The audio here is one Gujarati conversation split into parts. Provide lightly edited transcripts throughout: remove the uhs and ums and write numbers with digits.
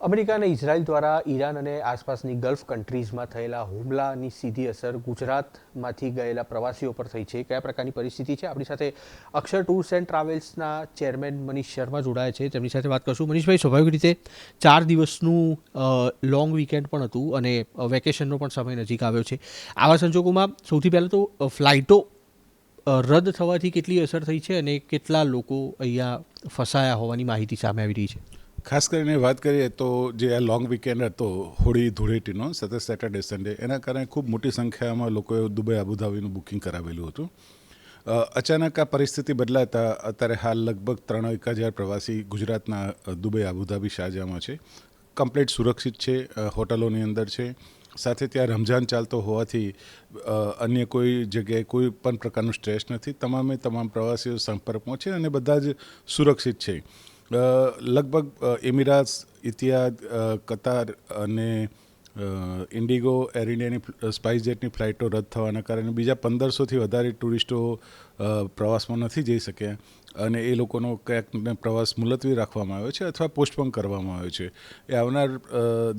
અમેરિકા અને ઇઝરાયલ દ્વારા ઈરાન અને આસપાસની ગલ્ફ કન્ટ્રીઝમાં થયેલા હુમલાની સીધી અસર ગુજરાતમાંથી ગયેલા પ્રવાસીઓ પર થઈ છે. કયા પ્રકારની પરિસ્થિતિ છે? આપણી સાથે અક્ષર ટૂર્સ એન્ડ ટ્રાવેલ્સના ચેરમેન મનીષ શર્મા જોડાયા છે. તેમની સાથે વાત કરશું. મનીષભાઈ, સ્વાભાવિક રીતે 4 દિવસનું લોંગ વીકેન્ડ પણ હતું અને વેકેશનનો પણ સમય નજીક આવ્યો છે. આવા સંજોગોમાં સૌથી પહેલાં તો ફ્લાઇટો રદ થવાથી કેટલી અસર થઈ છે અને કેટલા લોકો અહીંયા ફસાયા હોવાની માહિતી સામે આવી રહી છે? ખાસ કરીને વાત કરીએ તો જે આ લોંગ વીકેન્ડ હતો હોળી ધૂળેટીનો સેટરડે સન્ડે, એના કારણે ખૂબ મોટી સંખ્યામાં લોકોએ દુબઈ આબુધાબીનું બુકિંગ કરાવેલું હતું. અચાનક આ પરિસ્થિતિ બદલાતા અત્યારે હાલ લગભગ 3,000 પ્રવાસી ગુજરાતના દુબઈ આબુધાબી શારજામાં છે. કમ્પ્લીટ સુરક્ષિત છે, હોટલોની અંદર છે. સાથે ત્યાં રમઝાન ચાલતો હોવાથી અન્ય કોઈ જગ્યાએ કોઈ પણ પ્રકારનું સ્ટ્રેસ નથી. તમામ પ્રવાસીઓ સંપર્કમાં છે અને બધા જ સુરક્ષિત છે. લગભગ એમિરાટ્સ, ઇતિહાદ, કતાર અને ઇન્ડિગો, એર ઇન્ડિયાની સ્પાઇસ જેટની ફ્લાઇટો રદ થવાના કારણે બીજા 1,500થી વધારે ટુરિસ્ટો પ્રવાસમાં નથી જઈ શક્યા અને એ લોકોનો ક્યાંક પ્રવાસ મુલતવી રાખવામાં આવ્યો છે અથવા પોસ્ટપોન કરવામાં આવ્યો છે. એ આવનાર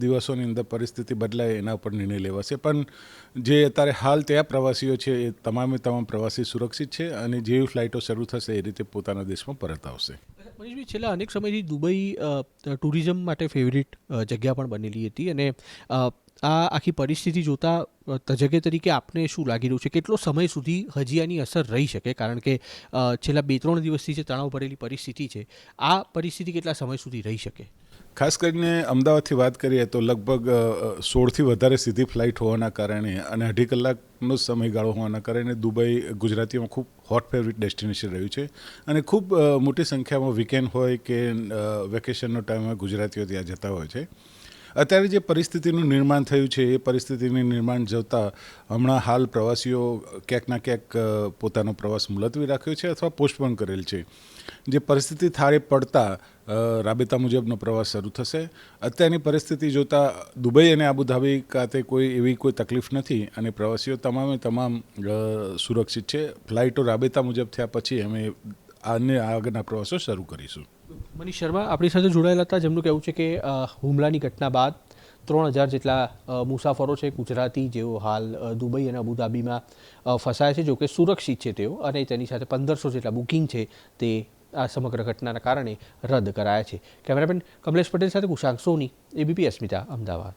દિવસોની અંદર પરિસ્થિતિ બદલાય એના ઉપર નિર્ણય લેવાશે. પણ જે અત્યારે હાલ ત્યાં પ્રવાસીઓ છે એ તમામ પ્રવાસી સુરક્ષિત છે અને જેવી ફ્લાઇટો શરૂ થશે એ રીતે પોતાના દેશમાં પરત આવશે. મનીષભાઈ, છેલ્લા અનેક સમયથી દુબઈ ટુરિઝમ માટે ફેવરિટ જગ્યા પણ બનેલી હતી અને આ આખી પરિસ્થિતિ જોતાં તજજ્ઞ તરીકે આપને શું લાગી રહ્યું છે? કેટલો સમય સુધી હજી આની અસર રહી શકે? કારણ કે છેલ્લા 2-3 દિવસથી જે તણાવ ભરેલી પરિસ્થિતિ છે, આ પરિસ્થિતિ કેટલા સમય સુધી રહી શકે? ખાસ કરીને અમદાવાદથી વાત કરીએ તો લગભગ 16થી વધારે સીધી ફ્લાઇટ હોવાના કારણે અને 2.5 કલાકનો સમયગાળો હોવાના કારણે દુબઈ ગુજરાતીઓમાં ખૂબ હોટ ફેવરિટ ડેસ્ટિનેશન રહ્યું છે અને ખૂબ મોટી સંખ્યામાં વીકેન્ડ હોય કે વેકેશનનો ટાઈમ હોય, ગુજરાતીઓ ત્યાં જતા હોય છે. અત્યારે જે પરિસ્થિતિનું નિર્માણ થયું છે એ પરિસ્થિતિનું નિર્માણ જોતાં હમણાં હાલ પ્રવાસીઓ ક્યાંક ના ક્યાંક પોતાનો પ્રવાસ મુલતવી રાખ્યો છે અથવા પોસ્ટપોન કરેલ છે. જે પરિસ્થિતિ થાળે પડતા રાબેતા મુજબનો પ્રવાસ શરૂ થશે. અત્યારની પરિસ્થિતિ જોતાં દુબઈ અને આબુધાબી ખાતે કોઈ તકલીફ નથી અને પ્રવાસીઓ તમામ સુરક્ષિત છે. ફ્લાઇટો રાબેતા મુજબ થયા પછી અમે આગળના પ્રવાસો શરૂ કરીશું. મનીષ શર્મા આપણી સાથે જોડાયેલા હતા, જેમનું કહેવું છે કે હુમલાની ઘટના બાદ 3,000 જેટલા મુસાફરો છે ગુજરાતી, જેઓ હાલ દુબઈ અને અબુધાબીમાં ફસાયા છે. જોકે સુરક્ષિત છે તેઓ અને તેની સાથે 1,500 જેટલા બુકિંગ છે તે આ સમગ્ર ઘટનાના કારણે રદ કરાયા છે. કેમેરામેન કમલેશ પટેલ સાથે કુશાંક સોની, ABP અસ્મિતા, અમદાવાદ.